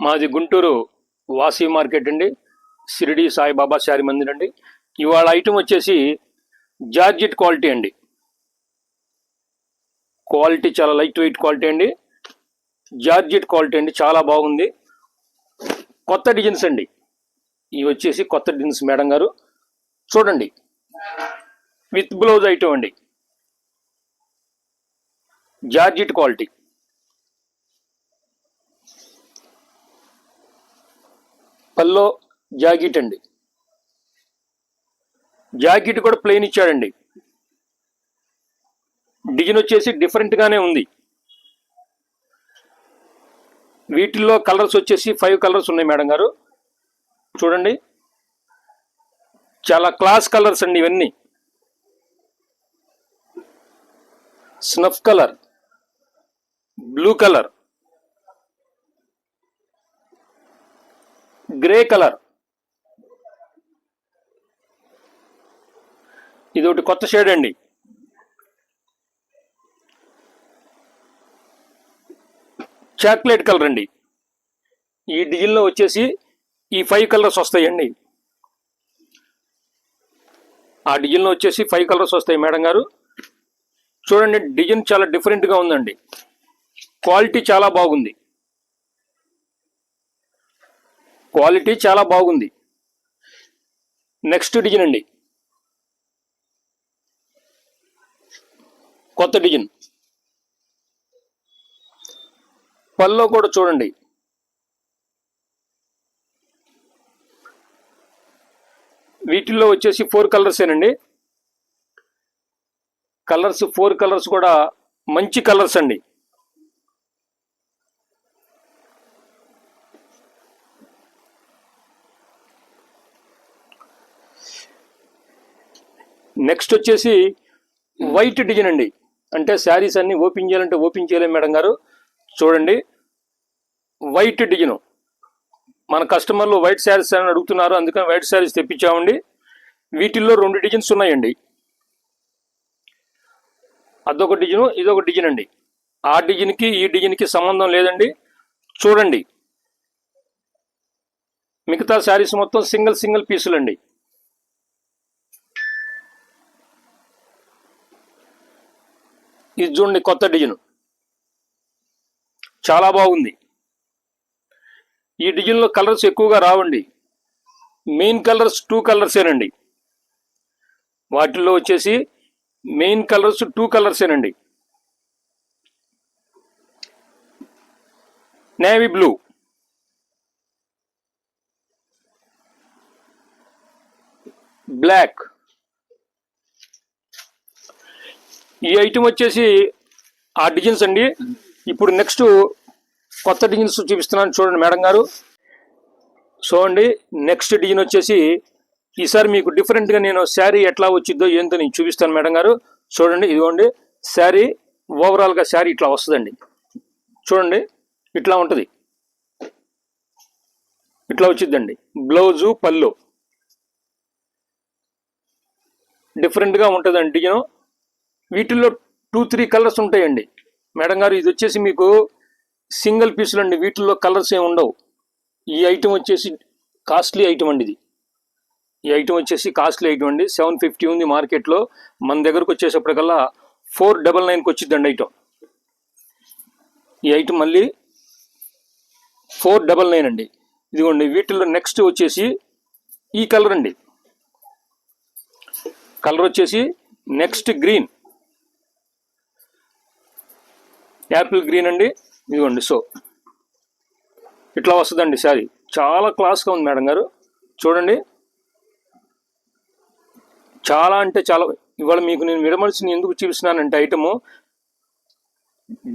మాది గుంటూరు వాసవి మార్కెట్ అండి, షిరిడి సాయిబాబా శారీ మందిర్ అండి. ఇవాళ ఐటమ్ వచ్చేసి జార్జెట్ క్వాలిటీ అండి. క్వాలిటీ చాలా లైట్ వెయిట్ క్వాలిటీ అండి, జార్జెట్ క్వాలిటీ అండి, చాలా బాగుంది. కొత్త డిజైన్స్ అండి, ఇవి వచ్చేసి కొత్త డిజైన్స్ మేడం గారు. చూడండి, విత్ బ్లౌజ్ ఐటమ్ అండి, జార్జెట్ క్వాలిటీ. పల్లో జాకెట్ అండి, జాకెట్ కూడా ప్లెయిన్ ఇచ్చాడండి. డిజైన్ వచ్చేసి డిఫరెంట్గానే ఉంది. వీటిల్లో కలర్స్ వచ్చేసి 5 కలర్స్ ఉన్నాయి మేడం గారు. చూడండి, చాలా క్లాస్ కలర్స్ అండి ఇవన్నీ. Snuff colour, blue colour, grey colour, ఇది ఒకటి కొత్త షేడ్ అండి. చాక్లెట్ కలర్ అండి. ఈ డిజైన్లో వచ్చేసి ఈ 5 కలర్స్ వస్తాయండి. ఆ డిజైన్లో వచ్చేసి 5 కలర్స్ వస్తాయి మేడం గారు. చూడండి, డిజైన్ చాలా డిఫరెంట్గా ఉందండి, క్వాలిటీ చాలా బాగుంది. క్వాలిటీ చాలా బాగుంది. నెక్స్ట్ డిజైన్ అండి, కొత్త డిజైన్. పల్లో కూడా చూడండి, వీటిల్లో వచ్చేసి 4 కలర్స్ ఏనండి. కలర్స్ 4 కలర్స్ కూడా మంచి కలర్స్ అండి. నెక్స్ట్ వచ్చేసి వైట్ డిజైన్ అండి. అంటే శారీస్ అన్ని ఓపెన్ చేయాలంటే ఓపెన్ చేయలేము మేడం గారు. చూడండి, వైట్ డిజైన్. మన కస్టమర్లు వైట్ శారీస్ అని అడుగుతున్నారు, అందుకని వైట్ శారీస్ తెప్పించామండి. వీటిల్లో 2 డిజైన్స్ ఉన్నాయండి. అదొక డిజైన్, ఇదొక డిజైన్ అండి. ఆ డిజైన్కి ఈ డిజైన్కి సంబంధం లేదండి. చూడండి, మిగతా శారీస్ మొత్తం సింగిల్ పీసులు అండి. ఇది చూడండి, కొత్త డిజైన్, చాలా బాగుంది. ఈ డిజైన్లో కలర్స్ ఎక్కువగా రావండి. మెయిన్ కలర్స్ 2 కలర్సేనండి. వాటిల్లో వచ్చేసి మెయిన్ కలర్స్ 2 కలర్సేనండి. Navy blue, black. ఈ ఐటమ్ వచ్చేసి ఆ డిజైన్స్ అండి. ఇప్పుడు నెక్స్ట్ కొత్త డిజైన్స్ చూపిస్తున్నాను, చూడండి మేడం గారు. చూడండి, నెక్స్ట్ డిజైన్ వచ్చేసి ఈసారి మీకు డిఫరెంట్గా నేను శారీ ఎట్లా వచ్చిద్దో ఏంటో నేను చూపిస్తాను మేడం గారు. చూడండి, ఇదిగోండి శారీ, ఓవరాల్గా శారీ ఇట్లా వస్తుందండి. చూడండి, ఇట్లా ఉంటుంది, ఇట్లా వచ్చిద్దండి. బ్లౌజు, పళ్ళు డిఫరెంట్గా ఉంటుందండి డిజైన్. వీటిల్లో 2-3 కలర్స్ ఉంటాయండి మేడం గారు. ఇది వచ్చేసి మీకు సింగిల్ పీసులు అండి, వీటిల్లో కలర్స్ ఏమి ఉండవు. ఈ ఐటమ్ వచ్చేసి కాస్ట్లీ ఐటమ్ అండి. ఈ ఐటమ్ వచ్చేసి కాస్ట్లీ ఐటమ్ అండి. 750 ఉంది మార్కెట్లో. మన దగ్గరకు వచ్చేటప్పటికల్లా 499కి వచ్చిందండి ఐటమ్. ఈ ఐటమ్ మళ్ళీ 499 అండి. ఇదిగోండి, వీటిల్లో నెక్స్ట్ వచ్చేసి ఈ కలర్ అండి. కలర్ వచ్చేసి నెక్స్ట్ గ్రీన్, యాపిల్ గ్రీన్ అండి. ఇదిగోండి, సో ఇట్లా వస్తుందండి శారీ. చాలా క్లాస్గా ఉంది మేడం గారు. చూడండి, చాలా అంటే చాలా. ఇవాళ మీకు నేను విడమర్చిని ఎందుకు చూపిస్తున్నానంటే ఐటము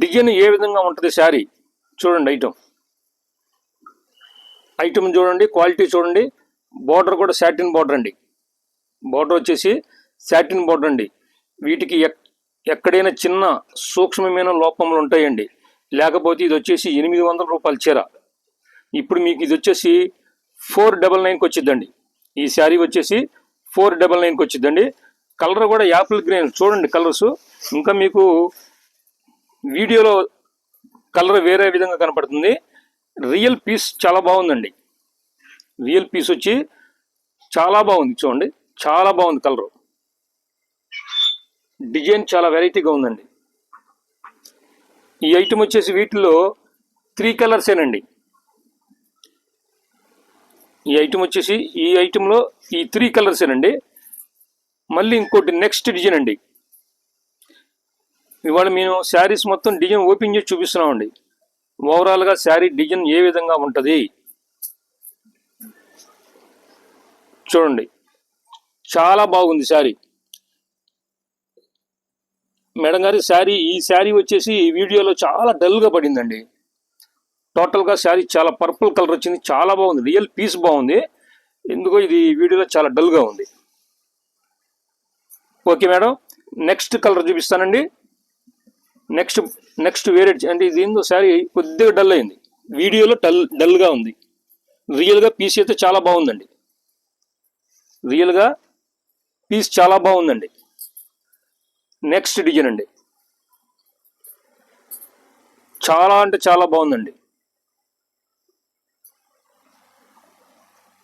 డిజైన్ ఏ విధంగా ఉంటుంది శారీ. చూడండి, ఐటమ్ చూడండి, క్వాలిటీ చూడండి. బార్డర్ కూడా సాటిన్ బార్డర్ అండి. బార్డర్ వచ్చేసి సాటిన్ బార్డర్ అండి. వీటికి ఎక్కడైనా చిన్న సూక్ష్మమైన లోపములు ఉంటాయండి. లేకపోతే ఇది వచ్చేసి 800 రూపాయల చీర. ఇప్పుడు మీకు ఇది వచ్చేసి 499కి వచ్చిద్దండి. ఈ శారీ వచ్చేసి 499కి వచ్చిద్దండి. కలర్ కూడా యాపిల్ గ్రీన్. చూడండి కలర్స్. ఇంకా మీకు వీడియోలో కలర్ వేరే విధంగా కనపడుతుంది, రియల్ పీస్ చాలా బాగుందండి. రియల్ పీస్ వచ్చి చాలా బాగుంది. చూడండి, చాలా బాగుంది. కలరు, డిజైన్ చాలా వెరైటీగా ఉందండి. ఈ ఐటమ్ వచ్చేసి వీటిలో 3 కలర్సేనండి. ఈ ఐటమ్ వచ్చేసి ఈ ఐటెంలో ఈ 3 కలర్సేనండి. మళ్ళీ ఇంకోటి నెక్స్ట్ డిజైన్ అండి. ఇవాళ మేము శారీస్ మొత్తం డిజైన్ ఓపెన్ చేసి చూపిస్తున్నామండి. ఓవరాల్గా శారీ డిజైన్ ఏ విధంగా ఉంటుంది చూడండి. చాలా బాగుంది శారీ. మేడం గారి ఈ శారీ వచ్చేసి వీడియోలో చాలా డల్గా పడిందండి. టోటల్గా శారీ చాలా పర్పుల్ కలర్ వచ్చింది. చాలా బాగుంది. రియల్ పీస్ బాగుంది. ఎందుకో ఇది వీడియోలో చాలా డల్గా ఉంది. ఓకే మేడం, నెక్స్ట్ కలర్ చూపిస్తానండి. నెక్స్ట్ వేరే అంటే ఇది ఏందో శారీ కొద్దిగా డల్ అయింది. వీడియోలో డల్గా ఉంది. రియల్గా పీస్ అయితే చాలా బాగుందండి. రియల్గా పీస్ చాలా బాగుందండి. నెక్స్ట్ డిజైన్ అండి. చాలా అంటే చాలా బాగుందండి.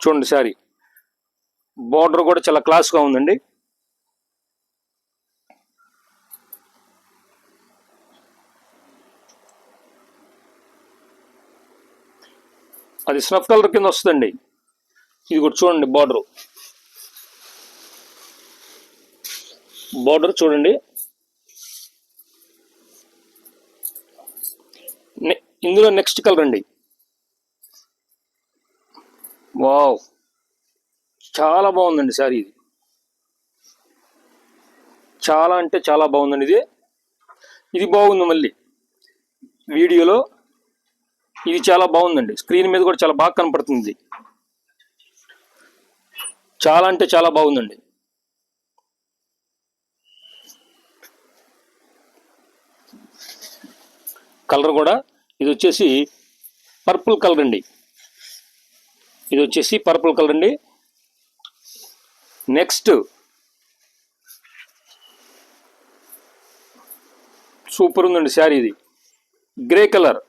చూడండి, శారీ బార్డర్ కూడా చాలా క్లాస్గా ఉందండి. అది స్నఫ్ కలర్ కింద వస్తుందండి. ఇది కూడా చూడండి, బార్డర్ చూడండి. ఇందులో నెక్స్ట్ కలర్ అండి. వావ్, చాలా బాగుందండి శారీ. ఇది చాలా అంటే చాలా బాగుందండి. ఇది బాగుంది. మళ్ళీ వీడియోలో ఇది చాలా బాగుందండి. స్క్రీన్ మీద కూడా చాలా బాగా కనపడుతుంది. చాలా అంటే చాలా బాగుందండి. కలర్ కూడా ఇది వచ్చేసి పర్పుల్ కలర్ అండి. నెక్స్ట్ సూపర్ ఉందండి శారీ. ఇది గ్రే కలర్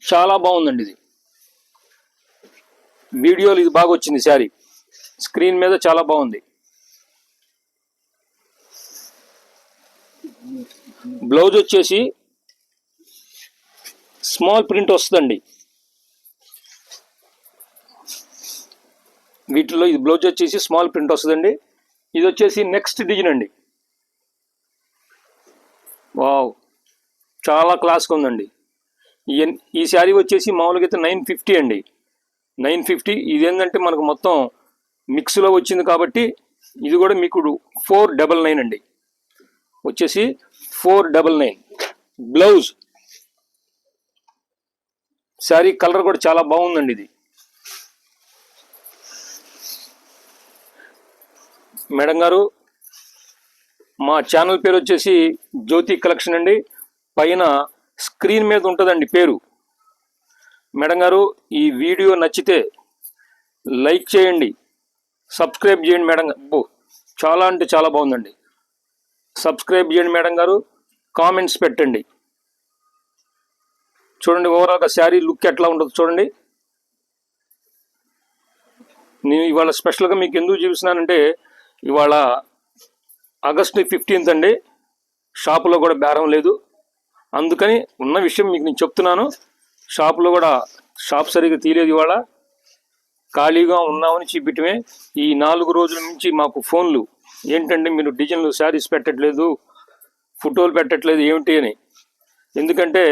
చాలా బాగుందండి. ఇది వీడియోలో ఇది బాగా వచ్చింది. శారీ స్క్రీన్ మీద చాలా బాగుంది. బ్లౌజ్ వచ్చేసి స్మాల్ ప్రింట్ వస్తుందండి. వీటిలో ఇది బ్లౌజ్ వచ్చేసి స్మాల్ ప్రింట్ వస్తుందండి. ఇది వచ్చేసి నెక్స్ట్ డిజైన్ అండి. వావ్, చాలా క్లాస్గా ఉందండి. ఈ శారీ వచ్చేసి మామూలుగా అయితే 950 అండి. 950. ఇది ఏంటంటే మనకు మొత్తం మిక్స్లో వచ్చింది కాబట్టి ఇది కూడా మీకు 499 అండి. వచ్చేసి 499. బ్లౌజ్ శారీ కలర్ కూడా చాలా బాగుందండి. ఇది మేడం గారు, మా ఛానల్ పేరు వచ్చేసి జ్యోతి కలెక్షన్ అండి. పైన స్క్రీన్ మీద ఉంటుందండి పేరు. మేడం గారు, ఈ వీడియో నచ్చితే లైక్ చేయండి, సబ్స్క్రైబ్ చేయండి. మేడం గారు చాలా అంటే చాలా బాగుందండి. సబ్స్క్రైబ్ చేయండి మేడం గారు, కామెంట్స్ పెట్టండి. చూడండి ఓవరాల్గా శారీ లుక్ ఎట్లా ఉంటుందో చూడండి. నేను ఇవాళ స్పెషల్గా మీకు ఎందుకు చూపిస్తున్నానంటే ఇవాళ ఆగస్టు 15th అండి. షాపులో కూడా బేరం లేదు. అందుకని ఉన్న విషయం మీకు నేను చెప్తున్నాను. షాప్ సరిగ్గా తీయలేదు. ఇవాళ ఖాళీగా ఉన్నామని చూపించమే. ఈ 4 రోజుల నుంచి మాకు ఫోన్లు, ఏంటంటే మీరు డిజైన్లు శారీస్ పెట్టట్లేదు, ఫోటోలు పెట్టట్లేదు ఏమిటి అని. ఎందుకంటే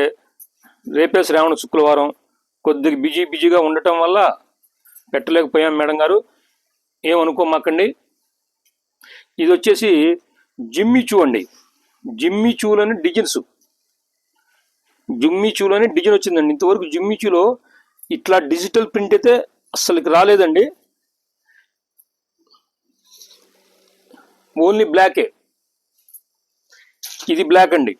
రేపే శ్రావణ శుక్రవారం, కొద్దిగా బిజీగా ఉండటం వల్ల పెట్టలేకపోయాం. మేడం గారు ఏమనుకోమాకండి. ఇది వచ్చేసి జిమ్మిచూ అండి. జిమ్మిచూలోని డిజైన్ వచ్చిందండి. ఇంతవరకు జిమ్మిచూలో ఇట్లా డిజిటల్ ప్రింట్ అయితే అస్సలకి రాలేదండి. ఓన్లీ బ్లాకే. ఇది బ్లాక్ అండి.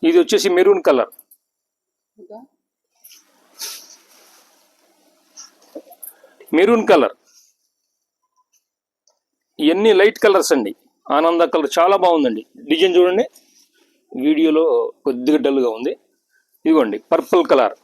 ఇది వచ్చేసి మెరూన్ కలర్. ఇవన్నీ లైట్ కలర్స్ అండి. ఆనంద కలర్ చాలా బాగుందండి. డిజైన్ చూడండి, వీడియోలో కొద్దిగా డల్గా ఉంది. ఇదిగోండి పర్పుల్ కలర్.